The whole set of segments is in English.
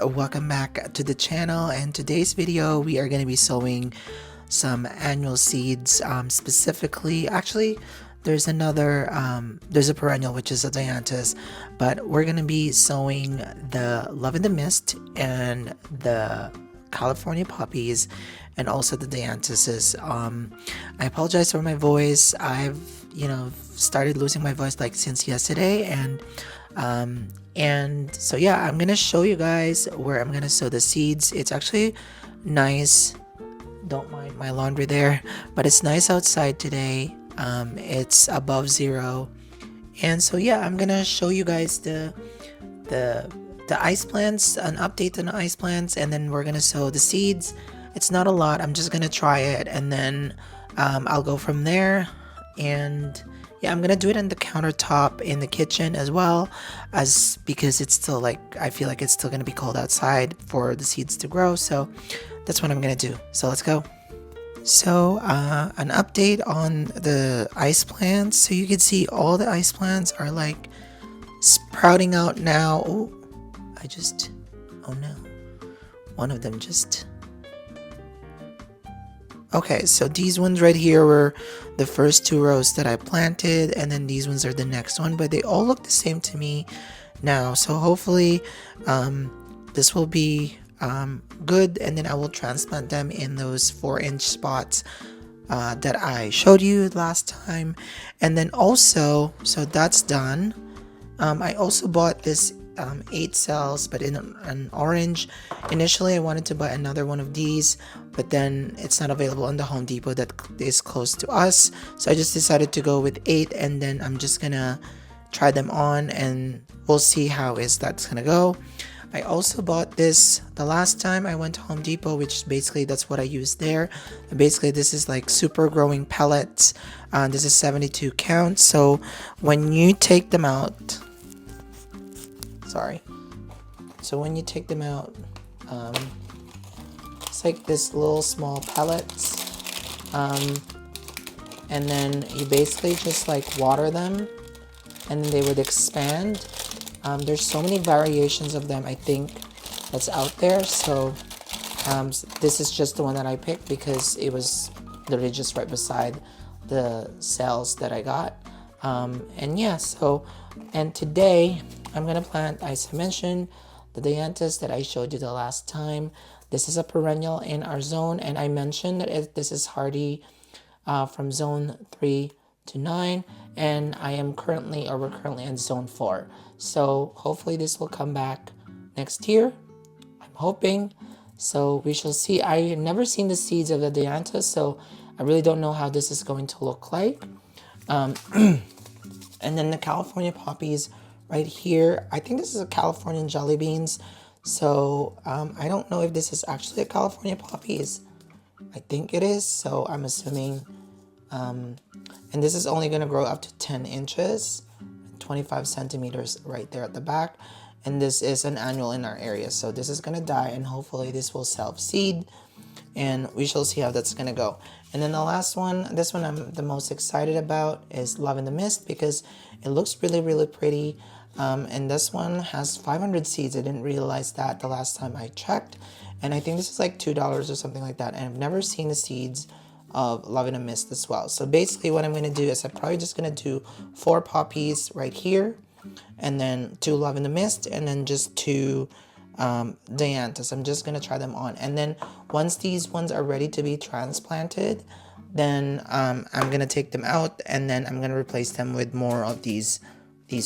welcome back to the channel. And today's video we are going to be sowing some annual seeds. Specifically, actually there's another there's a perennial, which is a Dianthus, but we're going to be sowing the Love in the Mist and the California Poppies and also the Dianthuses. I apologize for my voice. I've started losing my voice like since yesterday, and so yeah, I'm gonna show you guys where I'm gonna sow the seeds. It's actually nice, don't mind my laundry there, but it's nice outside today. It's above zero, and so yeah, I'm gonna show you guys the ice plants, an update on the ice plants, and then we're gonna sow the seeds. It's not a lot, I'm just gonna try it, and then I'll go from there. And yeah, I'm gonna do it on the countertop in the kitchen as well, as because it's still I feel like it's still gonna be cold outside for the seeds to grow. So that's what I'm gonna do. So let's go. So an update on the ice plants. So you can see all the ice plants are like sprouting out now. Oh no, one of them just... Okay, so these ones right here were the first two rows that I planted, and then these ones are the next one, but they all look the same to me now. So hopefully this will be good, and then I will transplant them in those 4-inch spots that I showed you last time. And then also, so that's done. I also bought this 8 cells, but in an orange. Initially I wanted to buy another one of these, but then it's not available on the Home Depot that is close to us, so I just decided to go with 8, and then I'm just gonna try them on and we'll see how that's gonna go. I also bought this the last time I went to Home Depot, which basically that's what I used there. Basically this is like super growing pellets. This is 72 count. So when you take them out, when you take them out, it's like this little small pellets, and then you basically just water them, and then they would expand. There's so many variations of them, I think, that's out there. So this is just the one that I picked because it was literally just right beside the cells that I got. And yeah, and today I'm gonna plant, as I mentioned, the Dianthus that I showed you the last time. This is a perennial in our zone, and I mentioned that this is hardy from zone 3 to 9, and we're currently in zone 4. So hopefully this will come back next year. I'm hoping. So we shall see. I never seen the seeds of the Dianthus, so I really don't know how this is going to look like. And then the California Poppies right here. I think this is a Californian jelly beans. So I don't know if this is actually a California Poppies. I think it is. So I'm assuming. And this is only going to grow up to 10 inches, 25 centimeters right there at the back. And this is an annual in our area. So this is going to die, and hopefully this will self-seed. And we shall see how that's going to go. And then the last one, this one I'm the most excited about, is Love in the Mist, because it looks really, really pretty. And this one has 500 seeds. I didn't realize that the last time I checked. And I think this is like $2 or something like that. And I've never seen the seeds of Love in the Mist as well. So basically what I'm going to do is I'm probably just going to do 4 poppies right here, and then 2 Love in the Mist, and then just 2 Dianthus. I'm just going to try them on, and then once these ones are ready to be transplanted, then I'm going to take them out, and then I'm going to replace them with more of these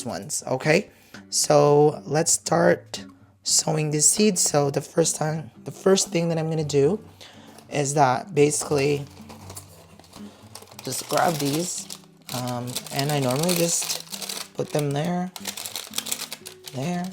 ones. Okay, so let's start sowing these seeds. So the first thing that I'm going to do is that basically just grab these, and I normally just put them there, and then there.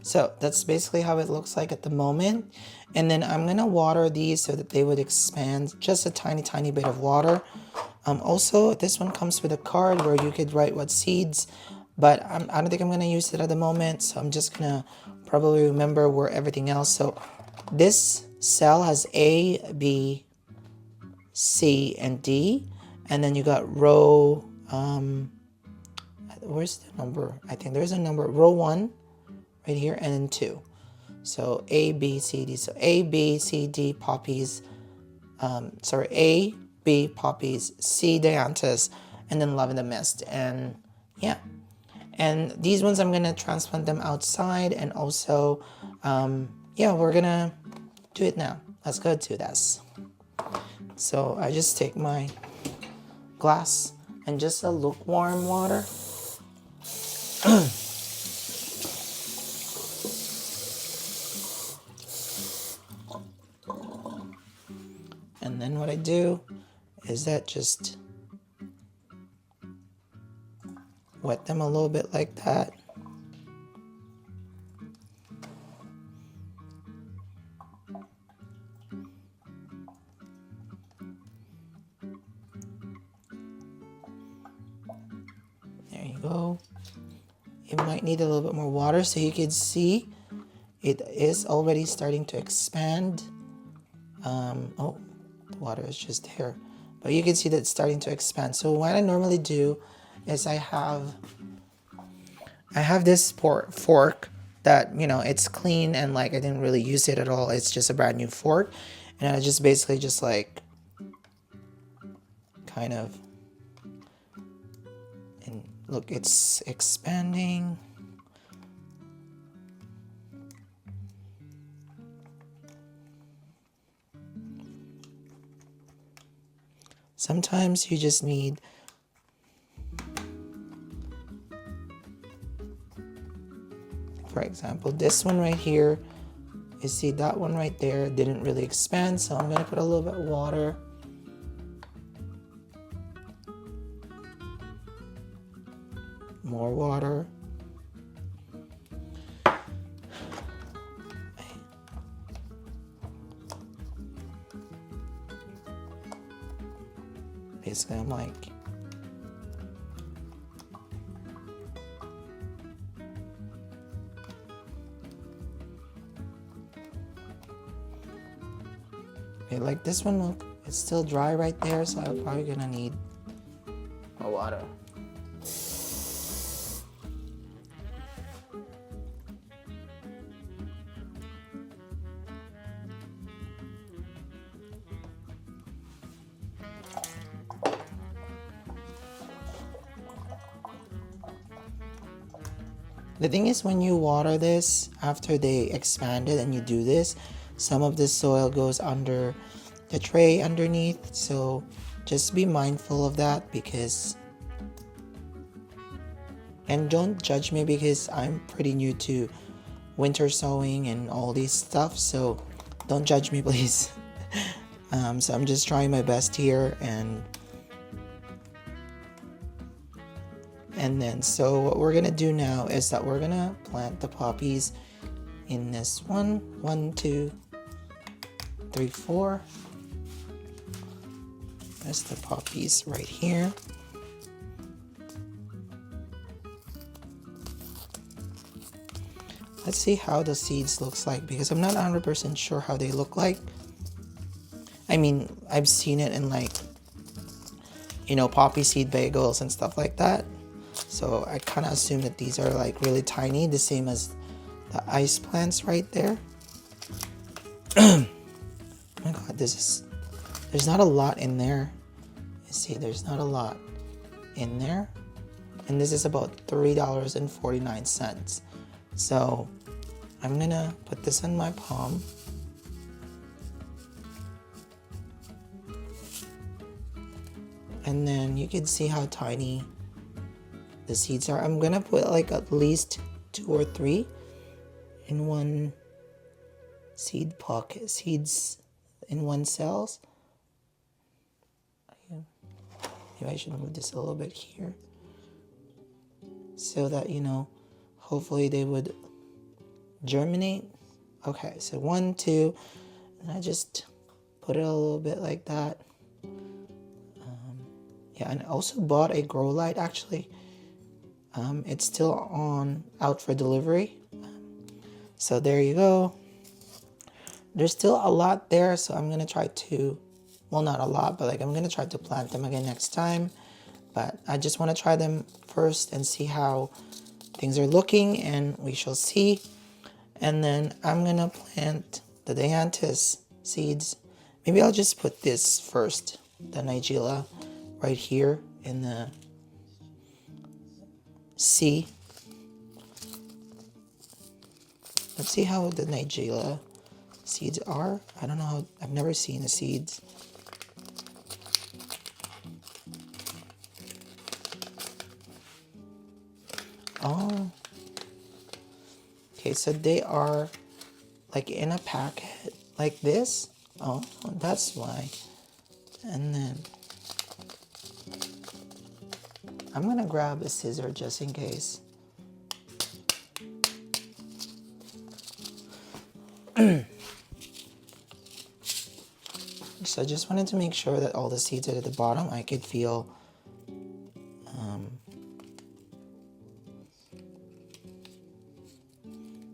So that's basically how it looks like at the moment. And then I'm going to water these so that they would expand, just a tiny bit of water. Also, this one comes with a card where you could write what seeds but I don't think I'm gonna use it at the moment, so I'm just gonna probably remember where everything else. So this cell has A, B, C, and D, and then you got row, where's the number? I think there's a number, row 1 right here, and then 2. So A, B, C, D. So A, B, C, D, poppies. A, B, poppies, C, Dianthus, and then lavender mist. And yeah, and these ones I'm gonna transplant them outside, and also, yeah, we're gonna do it now. Let's go do this. So I just take my glass and just a lukewarm water. And then what I do is that just wet them a little bit like that. There you go. It might need a little bit more water, so you can see it is already starting to expand. Oh, the water is just there. But you can see that it's starting to expand. So what I normally do is I have this fork that, you know, it's clean and like I didn't really use it at all. It's just a brand new fork. And I just basically just like kind of, and look, it's expanding. Sometimes you just need for example, this one right here, you see that one right there didn't really expand, so I'm gonna put a little bit of water. More water. Basically, I'm like, okay, like this one, look, it's still dry right there, so I'm probably gonna need more water. The thing is, when you water this after they expanded and you do this, some of the soil goes under the tray underneath, so just be mindful of that. Because, and don't judge me because I'm pretty new to winter sowing and all these stuff, so don't judge me, please. So I'm just trying my best here, and then so what we're gonna do now is that we're gonna plant the poppies in this 1, 2, 3, 4. There's the poppies right here. Let's see how the seeds looks like, because I'm not 100% sure how they look like. I mean, I've seen it in like, you know, poppy seed bagels and stuff like that. So I kind of assume that these are like really tiny, the same as the ice plants right there. Oh my god, there's not a lot in there. You see, there's not a lot in there. And this is about $3.49. So I'm gonna put this in my palm. And then you can see how tiny the seeds are. I'm gonna put like at least 2 or 3 in one seed pocket, seeds in one cells. Maybe I should move this a little bit here so that, you know, hopefully they would germinate. Okay, so 1, 2, and I just put it a little bit like that. Yeah, and I also bought a grow light actually. It's still out for delivery. So there you go. There's still a lot there, so I'm gonna try to, well, not a lot, but like I'm gonna try to plant them again next time. But I just want to try them first and see how things are looking, and we shall see. And then I'm gonna plant the Dianthus seeds. Maybe I'll just put this first, the Nigella, right here in the C. Let's see how the Nigella seeds are. I don't know how, I've never seen the seeds. Oh, okay, so they are like in a packet like this. Oh, that's why. And then I'm gonna grab a scissor just in case. So I just wanted to make sure that all the seeds are at the bottom. I could feel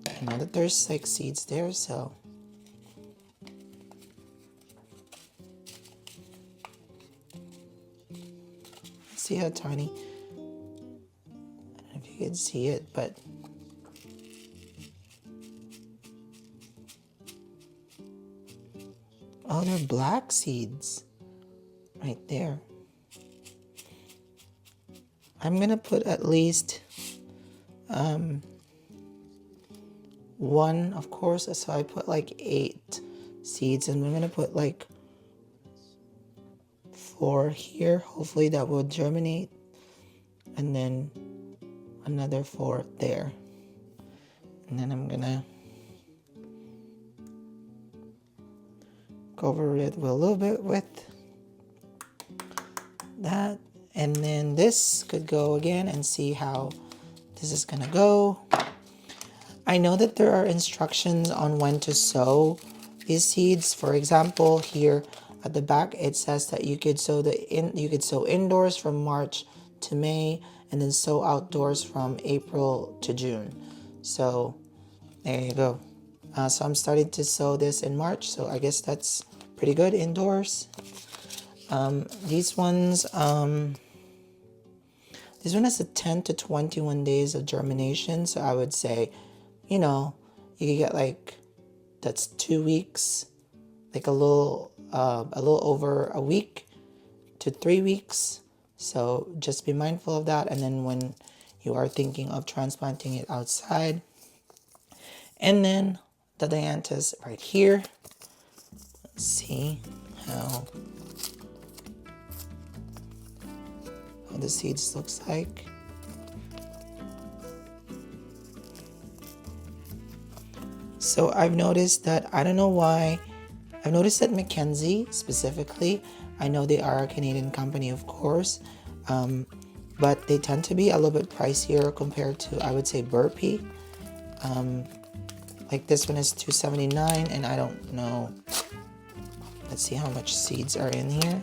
I know that there's like seeds there, so see how tiny. I don't know if you can see it, but oh, they're black seeds right there. I'm gonna put at least one, of course, so I put like 8 seeds, and I'm gonna put like 4 here. Hopefully that will germinate, and then another 4 there. And then I'm gonna cover it with a little bit with that, and then this could go again and see how this is gonna go. I know that there are instructions on when to sow these seeds. For example, here at the back it says that you could sow indoors from March to May, and then sow outdoors from April to June. So there you go. So I'm starting to sow this in March, so I guess that's pretty good indoors. These ones, this one has a 10 to 21 days of germination, so I would say, you know, you could get like, that's 2 weeks, like a little over a week to 3 weeks. So just be mindful of that. And then when you are thinking of transplanting it outside, and then the Dianthus right here. Let's see how the seeds looks like. So I've noticed that, I don't know why, I've noticed that Mackenzie specifically, I know they are a Canadian company, of course, but they tend to be a little bit pricier compared to, I would say, Burpee. Like this one is $2.79, and I don't know. Let's see how much seeds are in here.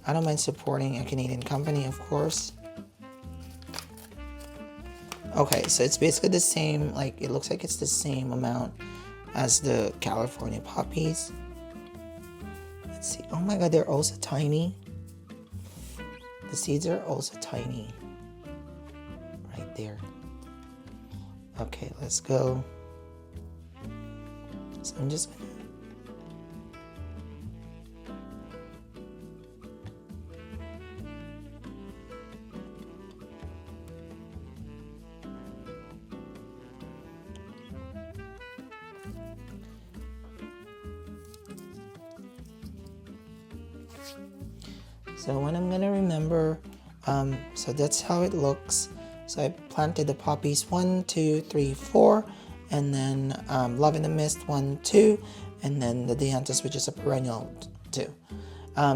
I don't mind supporting a Canadian company, of course. Okay, so it's basically the same, like it looks like it's the same amount as the California Poppies. Let's see. Oh my god, they're also tiny. The seeds are also tiny. Right there. Okay, let's go. So I'm just gonna So when I'm gonna remember, so that's how it looks. So I planted the poppies 1, 2, 3, 4, and then Love in the Mist 1, 2, and then the Dianthus, which is a perennial 2.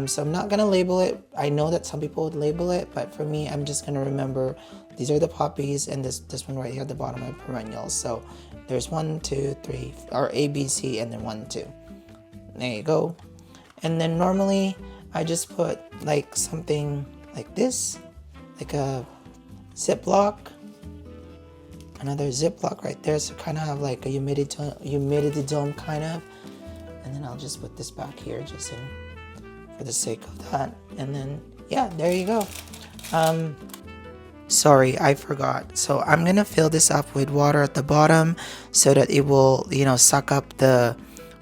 So I'm not gonna label it. I know that some people would label it, but for me, I'm just gonna remember these are the poppies, and this one right here at the bottom are perennials. So there's 1, 2, 3, or A, B, C, and then 1, 2. There you go. And then normally I just put like something like this, like a Ziploc. Another Ziploc right there, so kind of have like a humidity dome kind of. And then I'll just put this back here just for the sake of that. And then, yeah, there you go. Sorry, I forgot. So I'm gonna fill this up with water at the bottom so that it will, suck up the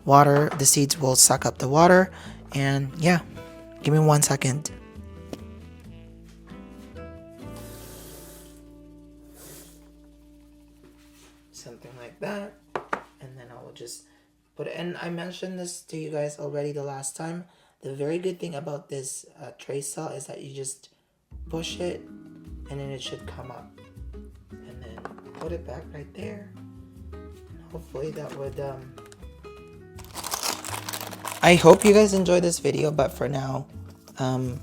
water. The seeds will suck up the water. And yeah, give me 1 second. Something like that. And then I will just put it. And I mentioned this to you guys already the last time. The very good thing about this tray saw is that you just push it and then it should come up. And then put it back right there. And hopefully that would I hope you guys enjoyed this video, but for now, and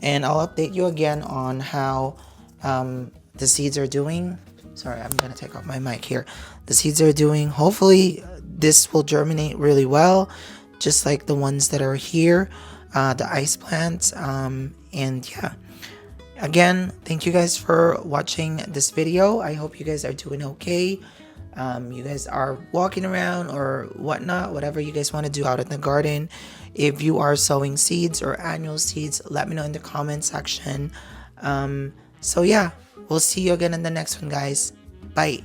I'll update you again on how the seeds are doing. Sorry, I'm gonna take off my mic here. The seeds are doing. Hopefully this will germinate really well, just like the ones that are here, the ice plants. And yeah, again, thank you guys for watching this video. I hope you guys are doing okay. You guys are walking around or whatnot, whatever you guys want to do out in the garden. If you are sowing seeds or annual seeds, let me know in the comment section. So yeah, we'll see you again in the next one, guys. Bye.